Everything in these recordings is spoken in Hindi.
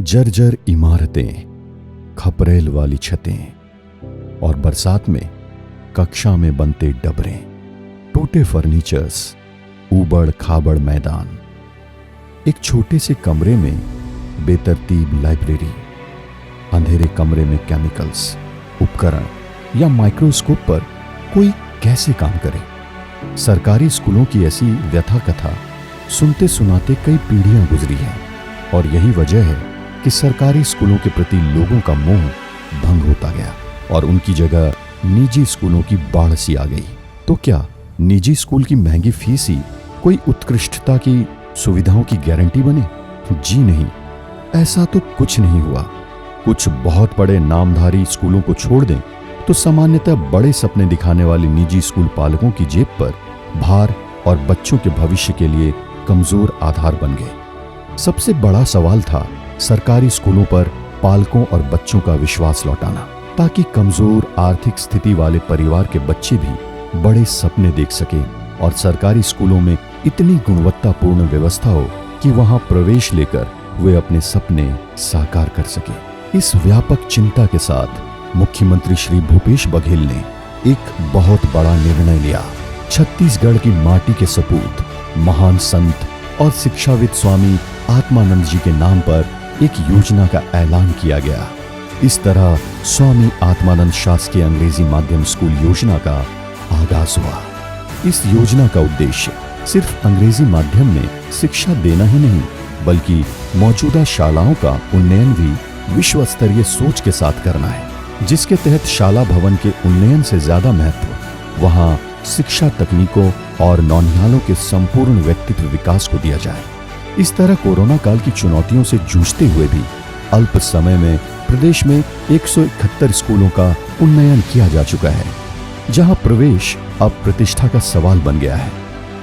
जर्जर इमारतें, खपरेल वाली छतें और बरसात में कक्षा में बनते डबरे, टूटे फर्नीचर्स, ऊबड़ खाबड़ मैदान, एक छोटे से कमरे में बेतरतीब लाइब्रेरी, अंधेरे कमरे में केमिकल्स, उपकरण या माइक्रोस्कोप पर कोई कैसे काम करे। सरकारी स्कूलों की ऐसी व्यथा कथा सुनते सुनाते कई पीढ़ियां गुजरी हैं और यही वजह है कि सरकारी स्कूलों के प्रति लोगों का मोह भंग होता गया और उनकी जगह निजी स्कूलों की बाढ़ सी आ गई। तो क्या निजी स्कूल की महंगी फीस ही कोई उत्कृष्टता की सुविधाओं की गारंटी बने? जी नहीं, ऐसा तो कुछ नहीं हुआ। कुछ बहुत बड़े नामधारी स्कूलों को छोड़ दें तो सामान्यतः बड़े सपने दिखाने वाले निजी स्कूल पालकों की जेब पर भार और बच्चों के भविष्य के लिए कमजोर आधार बन गए। सबसे बड़ा सवाल था सरकारी स्कूलों पर पालकों और बच्चों का विश्वास लौटाना, ताकि कमजोर आर्थिक स्थिति वाले परिवार के बच्चे भी बड़े सपने देख सके और सरकारी स्कूलों में इतनी गुणवत्तापूर्ण व्यवस्था हो कि वहां प्रवेश लेकर वे अपने सपने साकार कर सके। इस व्यापक चिंता के साथ मुख्यमंत्री श्री भूपेश बघेल ने एक बहुत बड़ा निर्णय लिया। छत्तीसगढ़ की माटी के सपूत महान संत और शिक्षाविद स्वामी आत्मानंद जी के नाम पर एक योजना का ऐलान किया गया। इस तरह स्वामी आत्मानंद शासकीय अंग्रेजी माध्यम स्कूल योजना का आगाज हुआ। इस योजना का उद्देश्य सिर्फ अंग्रेजी माध्यम में शिक्षा देना ही नहीं, बल्कि मौजूदा शालाओं का उन्नयन भी विश्व स्तरीय सोच के साथ करना है, जिसके तहत शाला भवन के उन्नयन से ज्यादा महत्व वहां शिक्षा तकनीकों और नौनिहालों के संपूर्ण व्यक्तित्व विकास को दिया जाए। इस तरह कोरोना काल की चुनौतियों से जूझते हुए भी अल्प समय में प्रदेश में 171 स्कूलों का उन्नयन किया जा चुका है, जहां प्रवेश अब प्रतिष्ठा का सवाल बन गया है,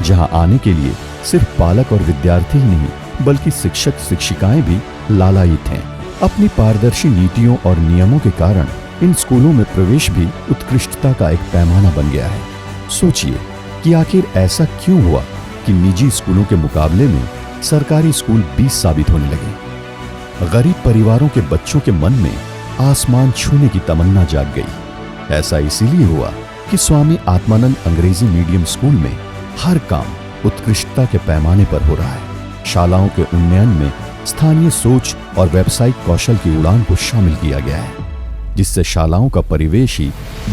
जहां आने के लिए सिर्फ पालक और विद्यार्थी ही नहीं बल्कि शिक्षक शिक्षिकाएं भी लालायित हैं। अपनी पारदर्शी नीतियों और नियमों के कारण इन स्कूलों में प्रवेश भी उत्कृष्टता का एक पैमाना बन गया है। सोचिए कि आखिर ऐसा क्यों हुआ कि निजी स्कूलों के मुकाबले में सरकारी स्कूल 20 साबित होने लगे। गरीब परिवारों के बच्चों के मन में आसमान छूने की तमन्ना जाग गई। ऐसा इसीलिए हुआ कि स्वामी आत्मानंद अंग्रेजी मीडियम स्कूल में हर काम उत्कृष्टता के पैमाने पर हो रहा है। शालाओं के उन्नयन में स्थानीय सोच और व्यावसायिक कौशल की उड़ान को शामिल किया गया है, जिससे शालाओं का परिवेश ही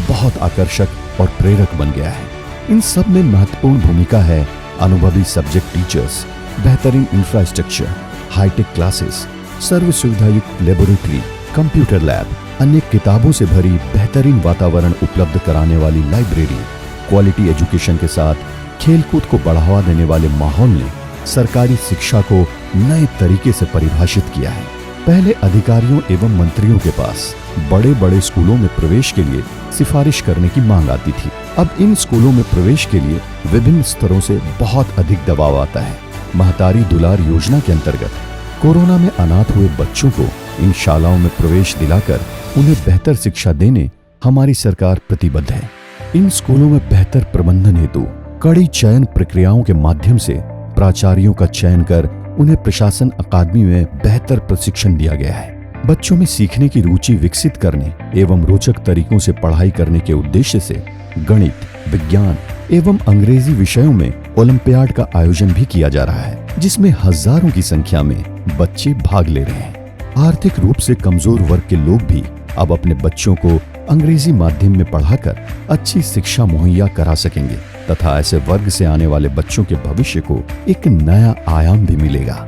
बहुत आकर्षक और प्रेरक बन गया है। इन सब में महत्वपूर्ण भूमिका है अनुभवी सब्जेक्ट टीचर्स, बेहतरीन इंफ्रास्ट्रक्चर, हाईटेक क्लासेस, सर्व सुविधायुक्त लेबोरेटरी, कंप्यूटर लैब, अनेक किताबों से भरी बेहतरीन वातावरण उपलब्ध कराने वाली लाइब्रेरी, क्वालिटी एजुकेशन के साथ खेलकूद को बढ़ावा देने वाले माहौल ने सरकारी शिक्षा को नए तरीके से परिभाषित किया है। पहले अधिकारियों एवं मंत्रियों के पास बड़े बड़े स्कूलों में प्रवेश के लिए सिफारिश करने की मांग आती थी। अब इन स्कूलों में प्रवेश के लिए विभिन्न स्तरों से बहुत अधिक दबाव आता है। महतारी दुलार योजना के अंतर्गत कोरोना में अनाथ हुए बच्चों को इन शालाओं में प्रवेश दिलाकर उन्हें बेहतर शिक्षा देने हमारी सरकार प्रतिबद्ध है। इन स्कूलों में बेहतर प्रबंधन हेतु कड़ी चयन प्रक्रियाओं के माध्यम से प्राचार्यों का चयन कर उन्हें प्रशासन अकादमी में बेहतर प्रशिक्षण दिया गया है। बच्चों में सीखने की रुचि विकसित करने एवं रोचक तरीकों से पढ़ाई करने के उद्देश्य से गणित, विज्ञान एवं अंग्रेजी विषयों में ओलंपियाड का आयोजन भी किया जा रहा है, जिसमें हजारों की संख्या में बच्चे भाग ले रहे हैं। आर्थिक रूप से कमजोर वर्ग के लोग भी अब अपने बच्चों को अंग्रेजी माध्यम में पढ़ाकर अच्छी शिक्षा मुहैया करा सकेंगे तथा ऐसे वर्ग से आने वाले बच्चों के भविष्य को एक नया आयाम भी मिलेगा।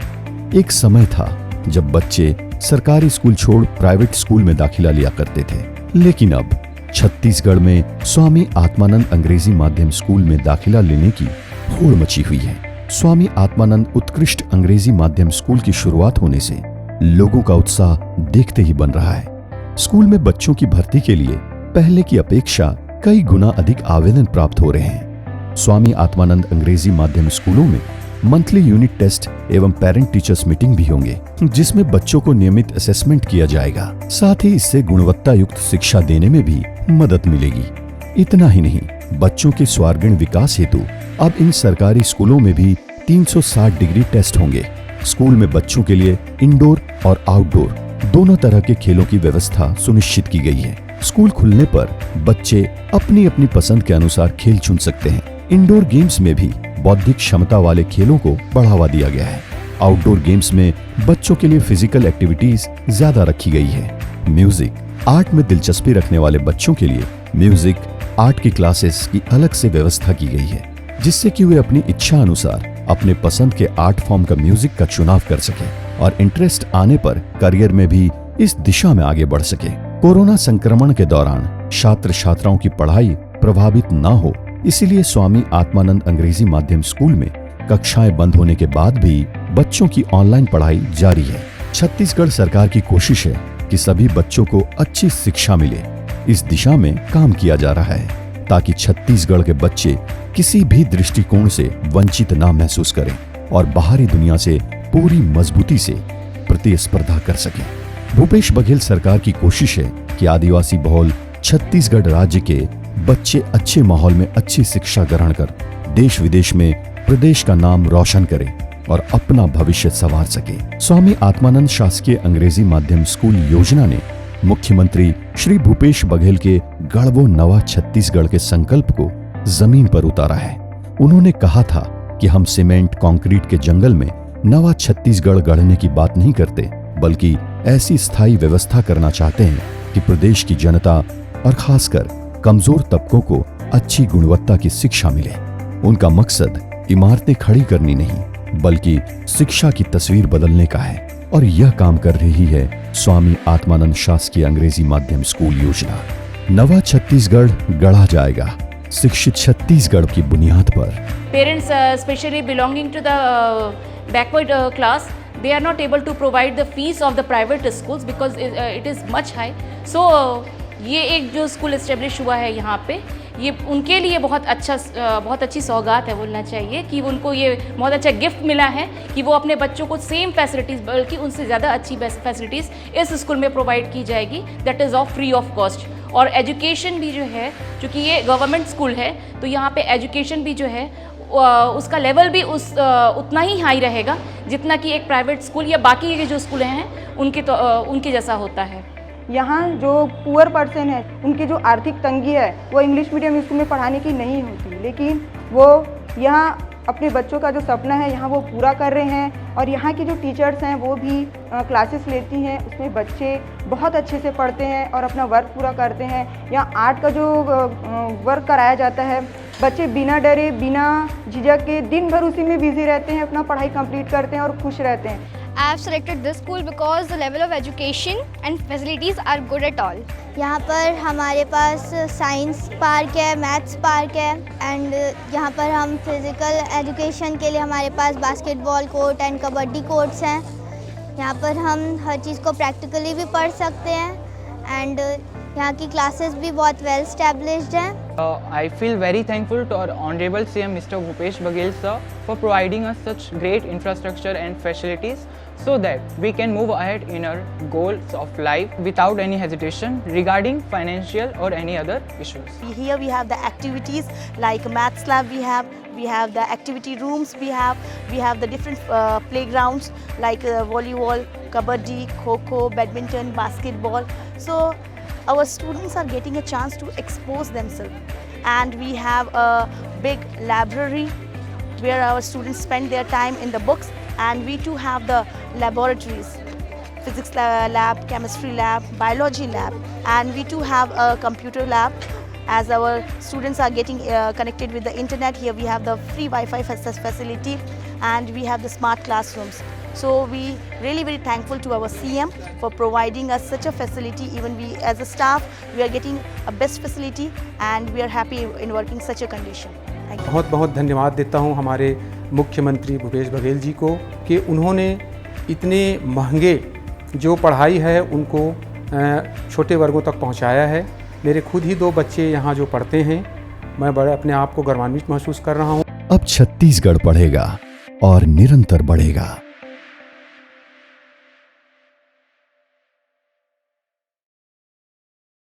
एक समय था जब बच्चे सरकारी स्कूल छोड़ प्राइवेट स्कूल में दाखिला लिया करते थे, लेकिन अब छत्तीसगढ़ में स्वामी आत्मानंद अंग्रेजी माध्यम स्कूल में दाखिला लेने की होड़ मची हुई है। स्वामी आत्मानंद उत्कृष्ट अंग्रेजी माध्यम स्कूल की शुरुआत होने से लोगों का उत्साह देखते ही बन रहा है। स्कूल में बच्चों की भर्ती के लिए पहले की अपेक्षा कई गुना अधिक आवेदन प्राप्त हो रहे हैं। स्वामी आत्मानंद अंग्रेजी माध्यम स्कूलों में मंथली यूनिट टेस्ट एवं पेरेंट टीचर्स मीटिंग भी होंगे, जिसमें बच्चों को नियमित असेसमेंट किया जाएगा। साथ ही इससे गुणवत्ता युक्त शिक्षा देने में भी मदद मिलेगी। इतना ही नहीं, बच्चों के सर्वांगीण विकास हेतु अब इन सरकारी स्कूलों में भी 360 डिग्री टेस्ट होंगे, स्कूल में बच्चों के लिए इंडोर और आउटडोर दोनों तरह के खेलों की व्यवस्था सुनिश्चित की गई है। स्कूल खुलने पर बच्चे अपनी अपनी पसंद के अनुसार खेल चुन सकते हैं। इंडोर गेम्स में भी बौद्धिक क्षमता वाले खेलों को बढ़ावा दिया गया है। आउटडोर गेम्स में बच्चों के लिए फिजिकल एक्टिविटीज ज्यादा रखी गई है। म्यूजिक, आर्ट में दिलचस्पी रखने वाले बच्चों के लिए म्यूजिक, आर्ट की क्लासेस की अलग से व्यवस्था की गई है, जिससे कि वे अपनी इच्छा अनुसार अपने पसंद के आर्ट फॉर्म का म्यूजिक का चुनाव कर सकें और इंटरेस्ट आने पर करियर में भी इस दिशा में आगे बढ़ सके। कोरोना संक्रमण के दौरान छात्र छात्राओं की पढ़ाई प्रभावित न हो, इसीलिए स्वामी आत्मानंद अंग्रेजी माध्यम स्कूल में कक्षाएं बंद होने के बाद भी बच्चों की ऑनलाइन पढ़ाई जारी है। छत्तीसगढ़ सरकार की कोशिश है कि सभी बच्चों को अच्छी शिक्षा मिले। इस दिशा में काम किया जा रहा है ताकि छत्तीसगढ़ के बच्चे किसी भी दृष्टिकोण से वंचित ना महसूस करें और बाहरी दुनिया से पूरी मजबूती से प्रतिस्पर्धा कर सकें। भूपेश बघेल सरकार की कोशिश है कि आदिवासी बहुल छत्तीसगढ़ राज्य के बच्चे अच्छे माहौल में अच्छी शिक्षा ग्रहण कर देश विदेश में प्रदेश का नाम रोशन करें और अपना भविष्य संवार सके। स्वामी आत्मानंद शासकीय अंग्रेजी माध्यम स्कूल योजना ने मुख्यमंत्री श्री भूपेश बघेल के गढ़वो नवा छत्तीसगढ़ के संकल्प को जमीन पर उतारा है। उन्होंने कहा था कि हम सीमेंट कंक्रीट के जंगल में नवा छत्तीसगढ़ गढ़ने की बात नहीं करते, बल्कि ऐसी स्थायी व्यवस्था करना चाहते हैं कि प्रदेश की जनता और खासकर कमजोर तबकों को अच्छी गुणवत्ता की शिक्षा मिले। उनका मकसद इमारतें खड़ी करनी नहीं, बल्कि शिक्षा की तस्वीर बदलने का है और यह काम कर रही है स्वामी आत्मानंद शासकीय अंग्रेजी माध्यम स्कूल योजना। नवा छत्तीसगढ़ गढ़ा जाएगा शिक्षित छत्तीसगढ़ की बुनियाद पर। Parents especially belonging to the backward class, they are not able to provide the fees of the private schools because it is much high. So ये एक जो स्कूल एस्टेब्लिश हुआ है यहाँ पे, ये उनके लिए बहुत अच्छी सौगात है बोलना चाहिए कि उनको ये बहुत अच्छा गिफ्ट मिला है कि वो अपने बच्चों को सेम फैसिलिटीज़ बल्कि उनसे ज़्यादा अच्छी बेस्ट फैसिलिटीज़ इस स्कूल में प्रोवाइड की जाएगी, that is of free of cost. और एजुकेशन भी जो है, चूँकि ये गवर्नमेंट स्कूल है तो यहाँ पे एजुकेशन भी जो है उसका लेवल भी उतना ही हाई रहेगा जितना कि एक प्राइवेट स्कूल या बाकी के जो स्कूल हैं उनके जैसा होता है। यहाँ जो पुअर पर्सन है, उनकी जो आर्थिक तंगी है वो इंग्लिश मीडियम स्कूल में पढ़ाने की नहीं होती, लेकिन वो यहाँ अपने बच्चों का जो सपना है यहाँ वो पूरा कर रहे हैं। और यहाँ की जो टीचर्स हैं वो भी क्लासेस लेती हैं, उसमें बच्चे बहुत अच्छे से पढ़ते हैं और अपना वर्क पूरा करते हैं। यहाँ आर्ट का जो वर्क कराया जाता है, बच्चे बिना डरे बिना झिझक के दिन भर उसी में बिजी रहते हैं, अपना पढ़ाई कंप्लीट करते हैं और खुश रहते हैं। I have selected this school because the level of education and facilities are good at all. यहाँ पर हमारे पास साइंस पार्क है, मैथ्स पार्क है एंड यहाँ पर हम फिज़िकल एजुकेशन के लिए हमारे पास basketball court and kabaddi courts हैं। यहाँ पर हम हर चीज़ को प्रैक्टिकली भी पढ़ सकते हैं एंड यहाँ की क्लासेस भी बहुत वेल स्टैब्लिश्ड हैं। I feel very thankful to our Honorable CM Mr. Bhupesh Baghel sir for providing us such great infrastructure and facilities so that we can move ahead in our goals of life without any hesitation regarding financial or any other issues. Here we have the activities like maths lab, we have the activity rooms, we have the different playgrounds like volleyball, kabaddi, kho-kho, badminton, basketball. So our students are getting a chance to expose themselves, and we have a big library where our students spend their time in the books, and we too have the laboratories, physics lab, chemistry lab, biology lab, and we too have a computer lab. As our students are getting connected with the internet, here we have the free Wi-Fi facility and we have the smart classrooms. So we really very thankful to our CM for providing us such a facility. Even we as a staff, we are getting a best facility and we are happy in working such a condition. Thank you. बहुत बहुत धन्यवाद देता हूँ हमारे मुख्यमंत्री भूपेश बघेल जी को कि उन्होंने इतने महंगे जो पढ़ाई है उनको छोटे वर्गों तक पहुँचाया है। मेरे खुद ही 2 बच्चे यहाँ जो पढ़ते हैं, मैं बड़े अपने आप को गौरवान्वित महसूस कर रहा हूँ। अब छत्तीसगढ़ पढ़ेगा और निरंतर बढ़ेगा।